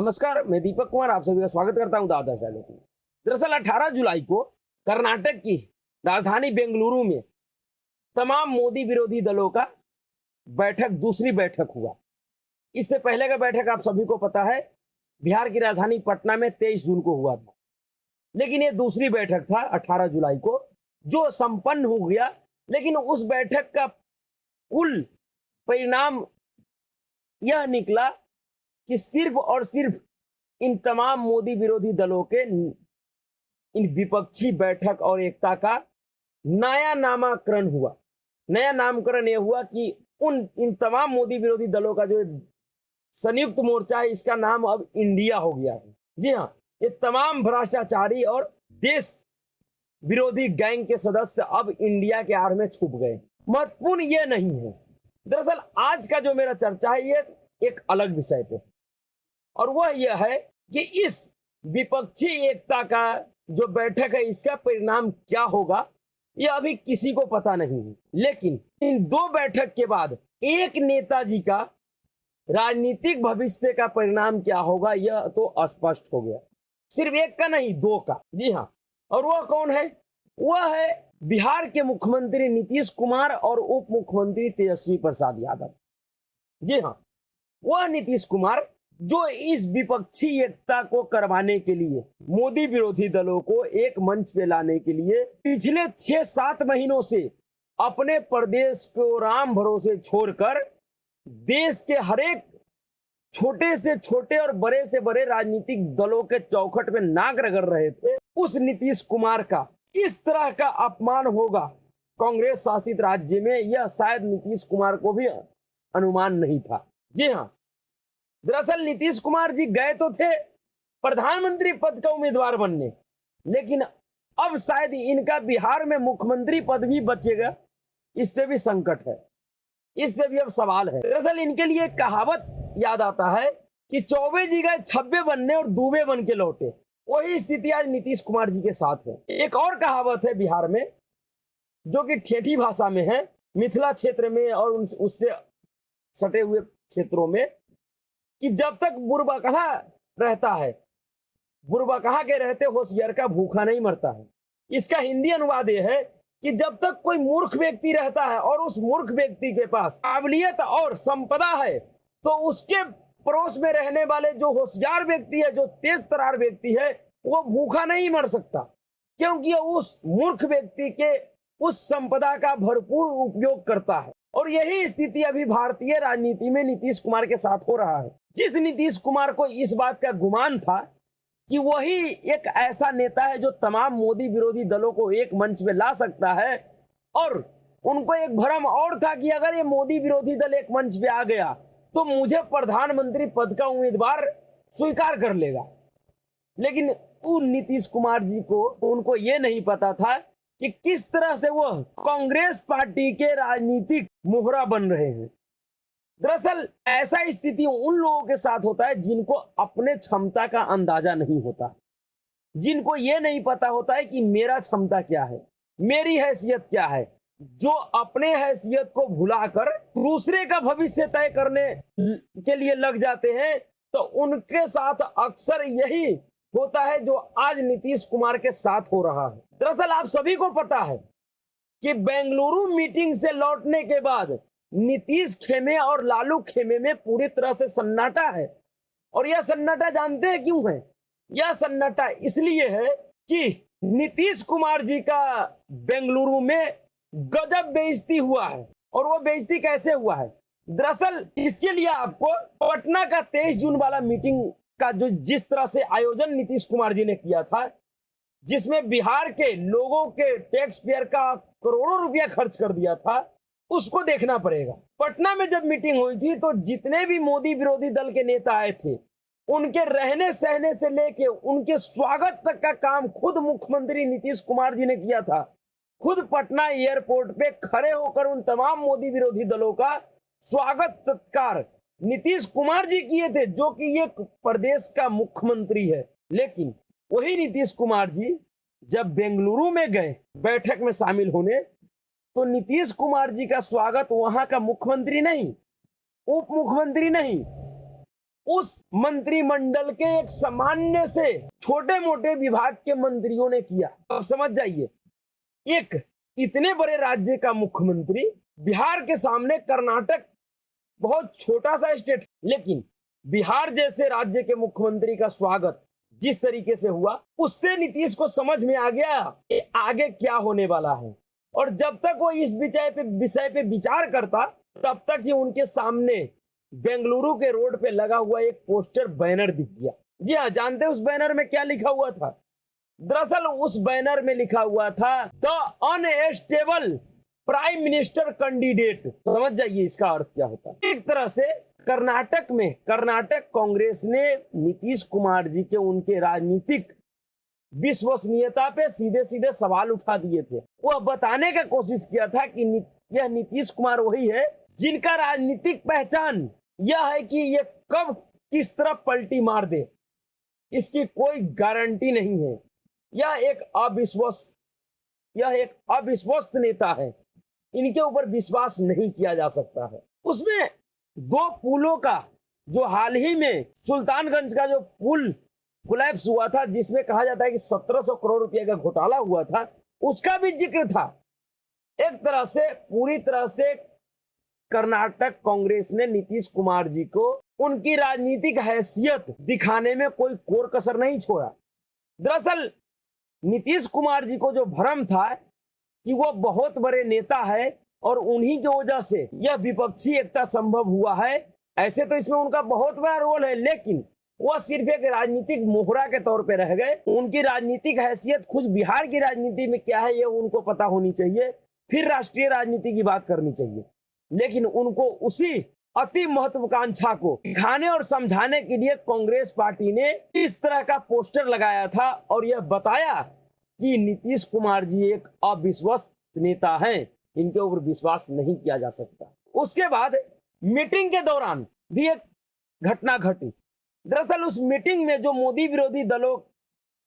नमस्कार, मैं दीपक कुमार आप सभी का स्वागत करता हूं दादा चैनल में। दरअसल 18 जुलाई को कर्नाटक की राजधानी बेंगलुरु में तमाम मोदी विरोधी दलों का दूसरी बैठक हुआ। इससे पहले का बैठक आप सभी को पता है, बिहार की राजधानी पटना में 23 जून को हुआ था। लेकिन ये दूसरी बैठक था 18 जुलाई को, जो संपन्न हो गया। लेकिन उस बैठक का कुल परिणाम यह निकला कि सिर्फ और सिर्फ इन तमाम मोदी विरोधी दलों के इन विपक्षी बैठक और एकता का नया नामकरण हुआ। नया नामकरण यह हुआ कि इन तमाम मोदी विरोधी दलों का जो संयुक्त मोर्चा है, इसका नाम अब इंडिया हो गया है। जी हाँ, ये तमाम भ्रष्टाचारी और देश विरोधी गैंग के सदस्य अब इंडिया के आड़ में छुप गए। महत्वपूर्ण ये नहीं है, दरअसल आज का जो मेरा चर्चा है ये एक अलग विषय पे, और वह यह है कि इस विपक्षी एकता का जो बैठक है, इसका परिणाम क्या होगा यह अभी किसी को पता नहीं है। लेकिन इन दो बैठक के बाद एक नेताजी का राजनीतिक भविष्य का परिणाम क्या होगा यह तो स्पष्ट हो गया। सिर्फ एक का नहीं, दो का। जी हाँ, और वह कौन है? वह है बिहार के मुख्यमंत्री नीतीश कुमार और उप मुख्यमंत्री तेजस्वी प्रसाद यादव। जी हाँ, वह नीतीश कुमार जो इस विपक्षी एकता को करवाने के लिए, मोदी विरोधी दलों को एक मंच पे लाने के लिए पिछले 6-7 महीनों से अपने प्रदेश को राम भरोसे छोड़कर देश के हरेक छोटे से छोटे और बड़े से बड़े राजनीतिक दलों के चौखट में नाक रगड़ रहे थे, उस नीतीश कुमार का इस तरह का अपमान होगा कांग्रेस शासित राज्य में, यह शायद नीतीश कुमार को भी अनुमान नहीं था। जी हाँ, दरअसल नीतीश कुमार जी गए तो थे प्रधानमंत्री पद का उम्मीदवार बनने, लेकिन अब शायद इनका बिहार में मुख्यमंत्री पद भी बचेगा, इस पे भी संकट है, इस पे भी अब सवाल है। दरअसल इनके लिए एक कहावत याद आता है कि चौबे जी गए छब्बे बनने और दूबे बन के लौटे। वही स्थिति आज नीतीश कुमार जी के साथ है। एक और कहावत है बिहार में, जो कि ठेठी भाषा में है, मिथिला क्षेत्र में और उससे सटे हुए क्षेत्रों में, कि जब तक बुरबकहा रहता है, बुरबकहा के रहते होशियार का भूखा नहीं मरता है। इसका हिंदी अनुवाद यह है कि जब तक कोई मूर्ख व्यक्ति रहता है और उस मूर्ख व्यक्ति के पास काबिलियत और संपदा है, तो उसके पड़ोस में रहने वाले जो होशियार व्यक्ति है, जो तेज तरार व्यक्ति है, वो भूखा नहीं मर सकता, क्योंकि उस मूर्ख व्यक्ति के उस संपदा का भरपूर उपयोग करता है। और यही स्थिति अभी भारतीय राजनीति में नीतीश कुमार के साथ हो रहा है। जिस नीतीश कुमार को इस बात का गुमान था कि वही एक ऐसा नेता है जो तमाम मोदी विरोधी दलों को एक मंच में ला सकता है, और उनको एक भ्रम और था कि अगर ये मोदी विरोधी दल एक मंच पे आ गया तो मुझे प्रधानमंत्री पद का उम्मीदवार स्वीकार कर लेगा। लेकिन उन नीतीश कुमार जी को, उनको ये नहीं पता था कि किस तरह से वह कांग्रेस पार्टी के राजनीतिक मोहरा बन रहे हैं। दरअसल ऐसा स्थिति उन लोगों के साथ होता है जिनको अपने क्षमता का अंदाजा नहीं होता, जिनको ये नहीं पता होता है कि मेरा क्षमता क्या है, मेरी हैसियत क्या है, जो अपने हैसियत को भुलाकर दूसरे का भविष्य तय करने के लिए लग जाते हैं, तो उनके साथ अक्सर यही होता है जो आज नीतीश कुमार के साथ हो रहा है। दरअसल आप सभी को पता है कि बेंगलुरु मीटिंग से लौटने के बाद नीतीश खेमे और लालू खेमे में पूरी तरह से सन्नाटा है। और यह सन्नाटा जानते हैं क्यों है? यह सन्नाटा इसलिए है कि नीतीश कुमार जी का बेंगलुरु में गजब बेइज्जती हुआ है। और वो बेइज्जती कैसे हुआ है? दरअसल इसके लिए आपको पटना का 23 जून वाला मीटिंग का जो जिस तरह से आयोजन नीतीश कुमार जी ने किया था, जिसमें बिहार के लोगों के टैक्स पेयर का करोड़ों रुपया खर्च कर दिया था, उसको देखना पड़ेगा। पटना में जब मीटिंग हुई थी तो जितने भी मोदी विरोधी दल के नेता आए थे, उनके रहने सहने से लेके उनके स्वागत तक का काम खुद मुख्यमंत्री नीतीश कुमार जी ने किया था। खुद पटना एयरपोर्ट पे खड़े होकर उन तमाम मोदी विरोधी दलों का स्वागत सत्कार नीतीश कुमार जी किए थे, जो कि ये प्रदेश का मुख्यमंत्री है। लेकिन वही नीतीश कुमार जी जब बेंगलुरु में गए बैठक में शामिल होने, तो नीतीश कुमार जी का स्वागत वहां का मुख्यमंत्री नहीं, उप मुख्यमंत्री नहीं, उस मंत्रिमंडल के एक सामान्य से छोटे मोटे विभाग के मंत्रियों ने किया। अब समझ जाइए, एक इतने बड़े राज्य का मुख्यमंत्री, बिहार के सामने कर्नाटक बहुत छोटा सा स्टेट, लेकिन बिहार जैसे राज्य के मुख्यमंत्री का स्वागत जिस तरीके से हुआ, उससे नीतीश को समझ में आ गया कि आगे क्या होने वाला है। और जब तक वो इस विषय पे विचार करता, तब तक ही उनके सामने बेंगलुरु के रोड पे लगा हुआ एक पोस्टर बैनर दिख गया। जी हाँ, जानते हैं उस बैनर में क्या लिखा हुआ था? दरअसल उस बैनर में लिखा हुआ था the unstable prime minister candidate. समझ जाइए इसका अर्थ क्या होता है। एक तरह से कर्नाटक में कर्नाटक कांग्रेस ने नीतीश कुमार जी के उनके राजनीतिक विश्वसनीयता पे सीधे सीधे सवाल उठा दिए थे। वह बताने का कोशिश किया था कि यह नीतीश कुमार वही है जिनका राजनीतिक पहचान यह है कि ये कब किस तरह पलटी मार दे, इसकी कोई गारंटी नहीं है। यह एक अविश्वस्त नेता है, इनके ऊपर विश्वास नहीं किया जा सकता है। उसमें दो पुलों का, जो हाल ही में सुल्तानगंज का जो पुल कोलैप्स हुआ था, जिसमें कहा जाता है कि 1700 करोड़ रुपए का घोटाला हुआ था, उसका भी जिक्र था। एक तरह से पूरी तरह से कर्नाटक कांग्रेस ने नीतीश कुमार जी को उनकी राजनीतिक हैसियत दिखाने में कोई कोर कसर नहीं छोड़ा। दरअसल नीतीश कुमार जी को जो भ्रम था कि वो बहुत बड़े नेता है और उन्हीं की वजह से यह विपक्षी एकता संभव हुआ है, ऐसे तो इसमें उनका बहुत बड़ा रोल है, लेकिन वह सिर्फ एक राजनीतिक मोहरा के तौर पे रह गए। उनकी राजनीतिक हैसियत खुद बिहार की राजनीति में क्या है, यह उनको पता होनी चाहिए, फिर राष्ट्रीय राजनीति की बात करनी चाहिए। लेकिन उनको उसी अति महत्वाकांक्षा को दिखाने और समझाने के लिए कांग्रेस पार्टी ने इस तरह का पोस्टर लगाया था और यह बताया कि नीतीश कुमार जी एक अविश्वस्त नेता हैं, इनके ऊपर विश्वास नहीं किया जा सकता। उसके बाद मीटिंग के दौरान भी एक घटना घटी। दरअसल उस मीटिंग में जो मोदी विरोधी दलों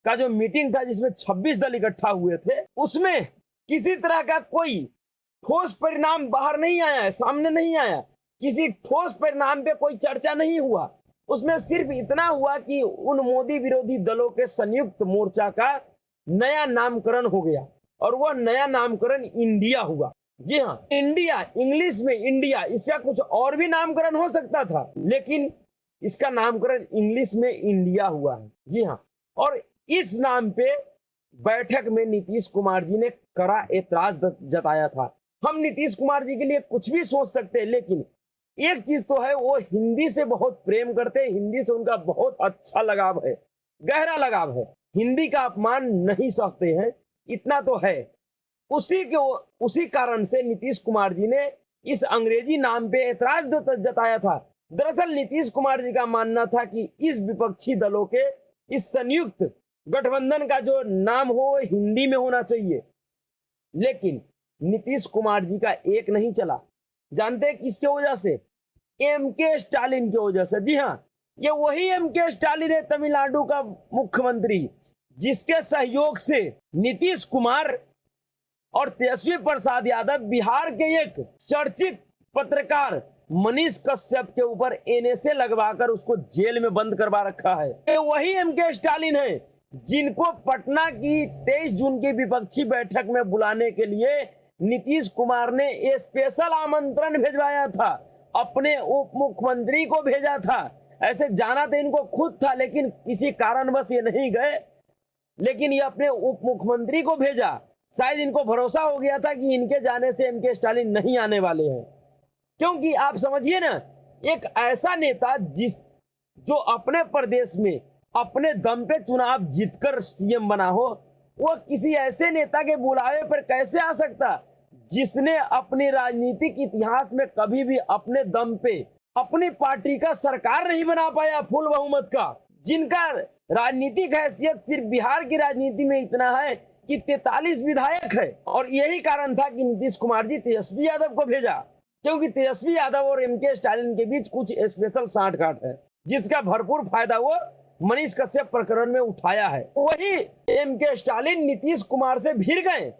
का जो मीटिंग था, जिसमें 26 दल इकट्ठा हुए थे, उसमें किसी तरह का कोई ठोस परिणाम बाहर नहीं आया, सामने नहीं आया। किसी ठोस परिणाम पे कोई चर्चा नहीं हुआ। उसमें सिर्फ इतना हुआ कि उन मोदी विरोधी दलों के संयुक्त मोर्चा का नया नामकरण हो गया और वह नया नामकरण इंडिया हुआ। जी हाँ, इंडिया, इंग्लिश में इंडिया, इसका कुछ और भी नामकरण हो सकता था, लेकिन इसका नामकरण इंग्लिश में इंडिया हुआ है। जी हाँ, और इस नाम पे बैठक में नीतीश कुमार जी ने कड़ा एतराज जताया था। हम नीतीश कुमार जी के लिए कुछ भी सोच सकते हैं, लेकिन एक चीज तो है, वो हिंदी से बहुत प्रेम करते हैं, हिंदी से उनका बहुत अच्छा लगाव है, गहरा लगाव है, हिंदी का अपमान नहीं सहते हैं, इतना तो है। उसी कारण से नीतीश कुमार जी ने इस अंग्रेजी नाम पे एतराज जताया था। दरअसल नीतीश कुमार जी का मानना था कि इस विपक्षी दलों के इस संयुक्त गठबंधन का जो नाम हो वो हिंदी में होना चाहिए, लेकिन नीतीश कुमार जी का एक नहीं चला। जानते हैं किसके वजह से? एमके स्टालिन की वजह से। जी हाँ, ये वही एमके स्टालिन है, तमिलनाडु का मुख्यमंत्री, जिसके सहयोग से नीतीश कुमार और तेजस्वी प्रसाद यादव बिहार के एक चर्चित पत्रकार मनीष कश्यप के ऊपर एनएसए लगवाकर उसको जेल में बंद करवा रखा है। ये वही एमके स्टालिन है जिनको पटना की 23 जून की विपक्षी बैठक में बुलाने के लिए नीतीश कुमार ने स्पेशल आमंत्रण भेजवाया था, अपने उप मुख्यमंत्री को भेजा था। ऐसे जाना तो इनको खुद था, लेकिन किसी कारणवश ये नहीं गए, लेकिन ये अपने उप मुख्यमंत्री को भेजा। शायद इनको भरोसा हो गया था कि इनके जाने से एमके स्टालिन नहीं आने वाले हैं, क्योंकि आप समझिए ना, एक ऐसा नेता जो अपने प्रदेश में अपने दम पे चुनाव जीतकर सीएम बना हो, वो किसी ऐसे नेता के बुलावे पर कैसे आ सकता जिसने अपने राजनीतिक इतिहास में कभी भी अपने दम पे अपनी पार्टी का सरकार नहीं बना पाया फुल बहुमत का, जिनका राजनीतिक हैसियत सिर्फ बिहार की राजनीति में इतना है कि 43 विधायक है। और यही कारण था कि नीतीश कुमार जी तेजस्वी यादव को भेजा, क्योंकि तेजस्वी यादव और एमके स्टालिन के बीच कुछ स्पेशल सांठगांठ है, जिसका भरपूर फायदा वो मनीष कश्यप प्रकरण में उठाया है। वही एमके स्टालिन नीतीश कुमार से भिड़ गए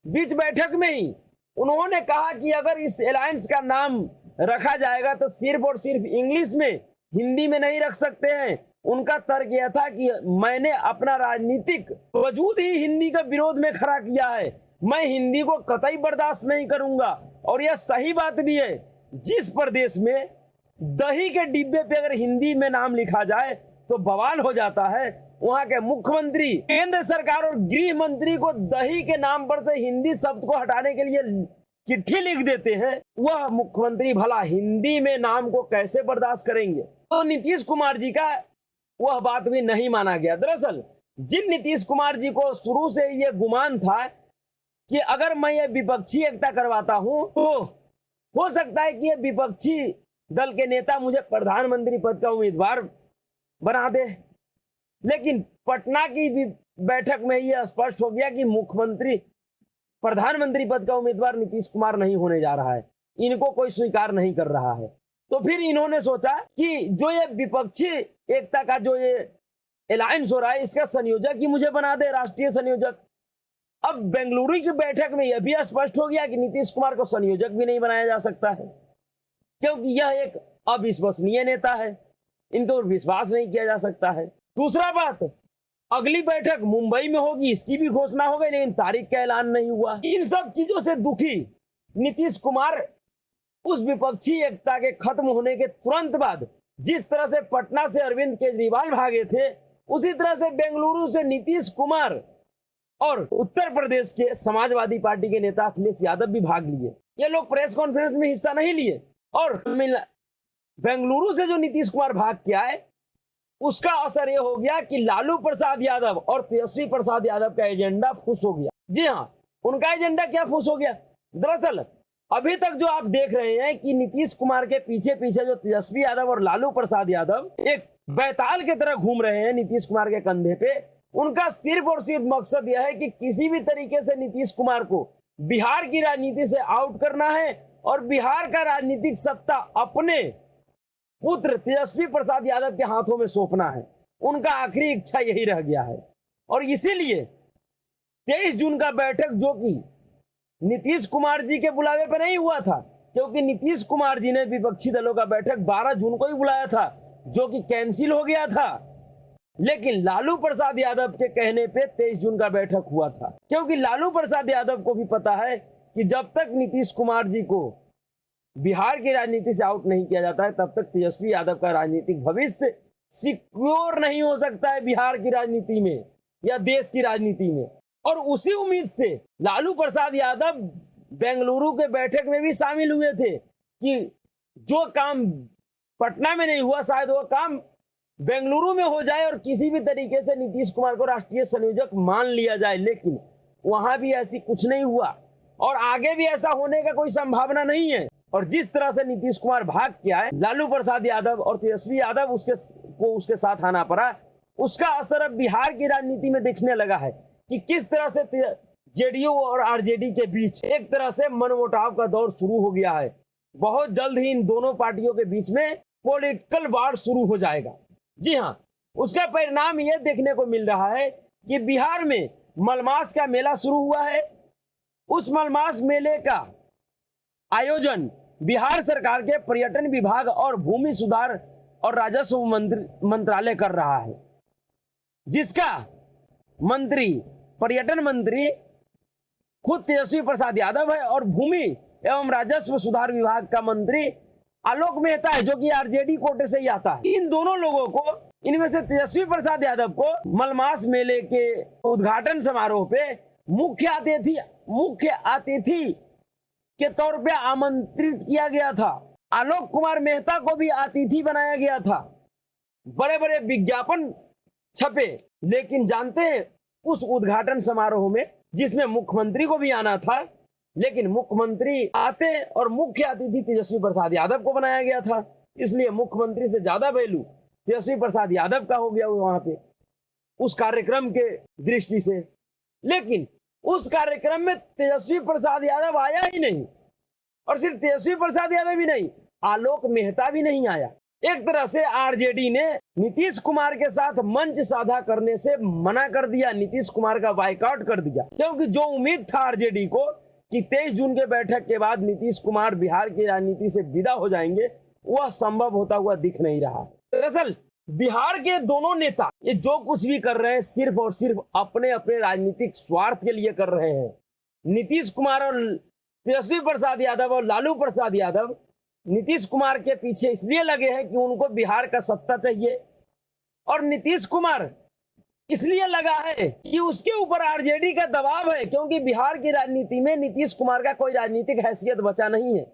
बीच बैठक में ही। उन्होंने कहा कि अगर इस अलायंस का नाम रखा जाएगा तो सिर्फ और सिर्फ इंग्लिश में हिंदी में नहीं रख सकते हैं। उनका तर्क यह था कि मैंने अपना राजनीतिक वजूद ही हिंदी के विरोध में खड़ा किया है, मैं हिंदी को कतई बर्दाश्त नहीं करूंगा। और यह सही बात भी है, जिस प्रदेश में दही के डिब्बे पे अगर हिंदी में नाम लिखा जाए तो बवाल हो जाता है, वहां के मुख्यमंत्री, केंद्र सरकार और गृह मंत्री को दही के नाम पर से हिंदी शब्द को हटाने के लिए चिट्ठी लिख देते हैं, वह मुख्यमंत्री भला हिंदी में नाम को कैसे बर्दाश्त करेंगे। तो नीतीश कुमार जी का वह बात भी नहीं माना गया। दरअसल जिन नीतीश कुमार जी को शुरू से यह गुमान था कि अगर मैं ये विपक्षी एकता करवाता हूं तो हो सकता है कि ये विपक्षी दल के नेता मुझे प्रधानमंत्री पद का उम्मीदवार बना दे, लेकिन पटना की बैठक में यह स्पष्ट हो गया कि मुख्यमंत्री प्रधानमंत्री पद का उम्मीदवार नीतीश कुमार नहीं होने जा रहा है, इनको कोई स्वीकार नहीं कर रहा है। तो फिर इन्होंने सोचा कि जो ये विपक्षी एकता का जो ये अलायंस हो रहा है, इसका संयोजक ही मुझे बना दे, राष्ट्रीय संयोजक। अब बेंगलुरु की बैठक में यह भी स्पष्ट हो गया कि नीतीश कुमार को संयोजक भी नहीं बनाया जा सकता है, क्योंकि यह एक अविश्वसनीय नेता है, इनको विश्वास नहीं किया जा सकता है। दूसरा बात, अगली बैठक मुंबई में होगी, इसकी भी घोषणा हो गई, लेकिन तारीख का ऐलान नहीं हुआ। इन सब चीजों से दुखी नीतीश कुमार उस विपक्षी एकता के खत्म होने के तुरंत बाद जिस तरह से पटना से अरविंद केजरीवाल भागे थे, उसी तरह से बेंगलुरु से नीतीश कुमार और उत्तर प्रदेश के समाजवादी पार्टी के नेता अखिलेश यादव भी भाग लिए। ये लोग प्रेस कॉन्फ्रेंस में हिस्सा नहीं लिए। और बेंगलुरु से जो नीतीश कुमार भाग के आए, उसका असर यह हो गया कि लालू प्रसाद यादव और तेजस्वी प्रसाद यादव का एजेंडा फुस हो गया। जी हाँ, उनका एजेंडा क्या फुस हो गया? दरअसल अभी तक जो आप देख रहे हैं कि नीतीश कुमार के पीछे पीछे जो तेजस्वी यादव और लालू प्रसाद यादव एक बैताल की तरह घूम रहे हैं नीतीश कुमार के कंधे पे, उनका सिर्फ और सिर्फ मकसद यह है कि किसी भी तरीके से नीतीश कुमार को बिहार की राजनीति से आउट करना है और बिहार का राजनीतिक सत्ता अपने पुत्र तेजस्वी प्रसाद यादव के हाथों में सौंपना है। उनका आखिरी इच्छा यही रह गया है। और इसीलिए 23 जून का बैठक, जो कि नीतीश कुमार जी के बुलावे पर नहीं हुआ था, क्योंकि नीतीश कुमार जी ने विपक्षी दलों का बैठक 12 जून को ही बुलाया था, जो कि कैंसिल हो गया था, लेकिन लालू प्रसाद यादव के कहने पे 23 जून का बैठक हुआ था, क्योंकि लालू प्रसाद यादव को भी पता है कि जब तक नीतीश कुमार जी को बिहार की राजनीति से आउट नहीं किया जाता है, तब तक तेजस्वी यादव का राजनीतिक भविष्य सिक्योर नहीं हो सकता है बिहार की राजनीति में या देश की राजनीति में। और उसी उम्मीद से लालू प्रसाद यादव बेंगलुरु के बैठक में भी शामिल हुए थे कि जो काम पटना में नहीं हुआ, शायद वो काम बेंगलुरु में हो जाए और किसी भी तरीके से नीतीश कुमार को राष्ट्रीय संयोजक मान लिया जाए। लेकिन वहां भी ऐसी कुछ नहीं हुआ और आगे भी ऐसा होने का कोई संभावना नहीं है। और जिस तरह से नीतीश कुमार भाग के आए, लालू प्रसाद यादव और तेजस्वी यादव उसके साथ आना पड़ा, उसका असर अब बिहार की राजनीति में दिखने लगा है कि किस तरह से जेडीयू और आरजेडी के बीच एक तरह से मनमुटाव का दौर शुरू हो गया है। बहुत जल्द ही इन दोनों पार्टियों के बीच में पॉलिटिकल वार शुरू हो जाएगा। जी हाँ, उसका परिणाम यह देखने को मिल रहा है कि बिहार में मलमास का मेला शुरू हुआ है। उस मलमास मेले का आयोजन बिहार सरकार के पर्यटन विभाग और भूमि सुधार और राजस्व मंत्रालय कर रहा है, जिसका मंत्री, पर्यटन मंत्री खुद तेजस्वी प्रसाद यादव है और भूमि एवं राजस्व सुधार विभाग का मंत्री आलोक मेहता है, जो कि आरजेडी कोटे से ही आता है। इन दोनों लोगों को, इनमें से तेजस्वी प्रसाद यादव को मलमास मेले के उद्घाटन समारोह पे मुख्य अतिथि के तौर पे आमंत्रित किया गया था। आलोक कुमार मेहता को भी अतिथि बनाया गया था। बड़े बड़े विज्ञापन छपे, लेकिन जानते हैं उस उद्घाटन समारोह में, जिसमें मुख्यमंत्री को भी आना था, लेकिन मुख्यमंत्री आते और मुख्य अतिथि तेजस्वी प्रसाद यादव को बनाया गया था। इसलिए मुख्यमंत्री से ज्यादा वैल्यू तेजस्वी प्रसाद यादव का हो गया वहां पे उस कार्यक्रम के दृष्टि से। लेकिन उस कार्यक्रम में तेजस्वी प्रसाद यादव आया ही नहीं, और सिर्फ तेजस्वी प्रसाद यादव ही नहीं, आलोक मेहता भी नहीं आया। एक तरह से आरजेडी ने नीतीश कुमार के साथ मंच साझा करने से मना कर दिया, नीतीश कुमार का बाइकआउट कर दिया, क्योंकि जो उम्मीद था आरजेडी को कि 23 जून के बैठक के बाद नीतीश कुमार बिहार की राजनीति से विदा हो जाएंगे, वह संभव होता हुआ दिख नहीं रहा। दरअसल बिहार के दोनों नेता ये जो कुछ भी कर रहे हैं सिर्फ और सिर्फ अपने अपने राजनीतिक स्वार्थ के लिए कर रहे हैं। नीतीश कुमार और तेजस्वी प्रसाद यादव और लालू प्रसाद यादव नीतीश कुमार के पीछे इसलिए लगे हैं कि उनको बिहार का सत्ता चाहिए, और नीतीश कुमार इसलिए लगा है कि उसके ऊपर आरजेडी का दबाव है, क्योंकि बिहार की राजनीति में नीतीश कुमार का कोई राजनीतिक हैसियत बचा नहीं है।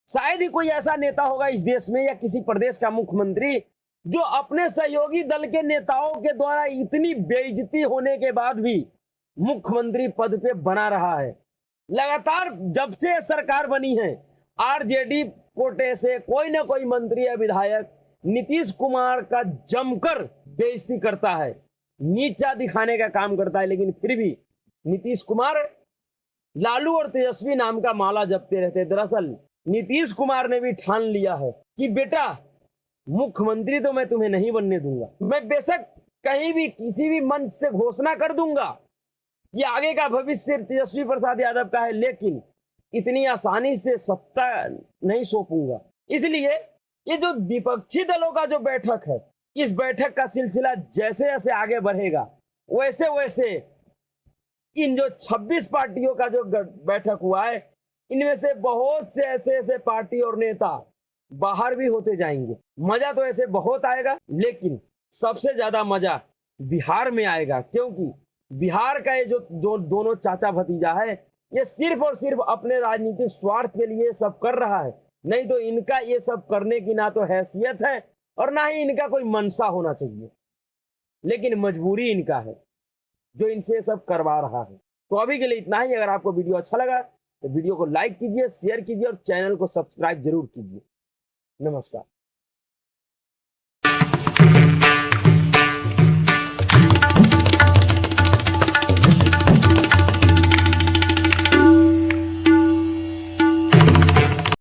शायद ही कोई ऐसा नेता होगा इस देश में या किसी प्रदेश का मुख्यमंत्री जो अपने सहयोगी दल के नेताओं के द्वारा इतनी बेइज्जती होने के बाद भी मुख्यमंत्री पद पे बना रहा है। लगातार जब से सरकार बनी है आरजेडी कोटे से कोई ना कोई मंत्री या विधायक नीतीश कुमार का जमकर बेइज्जती करता है, नीचा दिखाने का काम करता है, लेकिन फिर भी नीतीश कुमार लालू और तेजस्वी नाम का माला जपते रहते। दरअसल नीतीश कुमार ने भी ठान लिया है कि बेटा मुख्यमंत्री तो मैं तुम्हें नहीं बनने दूंगा, मैं बेशक कहीं भी किसी भी मंच से घोषणा कर दूंगा कि आगे का भविष्य तेजस्वी प्रसाद यादव का है, लेकिन इतनी आसानी से सत्ता नहीं सौंपूंगा। इसलिए ये जो विपक्षी दलों का जो बैठक है, इस बैठक का सिलसिला जैसे जैसे आगे बढ़ेगा वैसे वैसे इन जो 26 पार्टियों का जो बैठक हुआ है इनमें से बहुत से ऐसे पार्टी और नेता बाहर भी होते जाएंगे। मजा तो ऐसे बहुत आएगा, लेकिन सबसे ज्यादा मजा बिहार में आएगा, क्योंकि बिहार का ये जो दोनों चाचा भतीजा है ये सिर्फ और सिर्फ अपने राजनीतिक स्वार्थ के लिए सब कर रहा है। नहीं तो इनका ये सब करने की ना तो हैसियत है और ना ही इनका कोई मनसा होना चाहिए, लेकिन मजबूरी इनका है जो इनसे सब करवा रहा है। तो अभी के लिए इतना ही। अगर आपको वीडियो अच्छा लगा तो वीडियो को लाइक कीजिए, शेयर कीजिए और चैनल को सब्सक्राइब जरूर कीजिए। नमस्कार।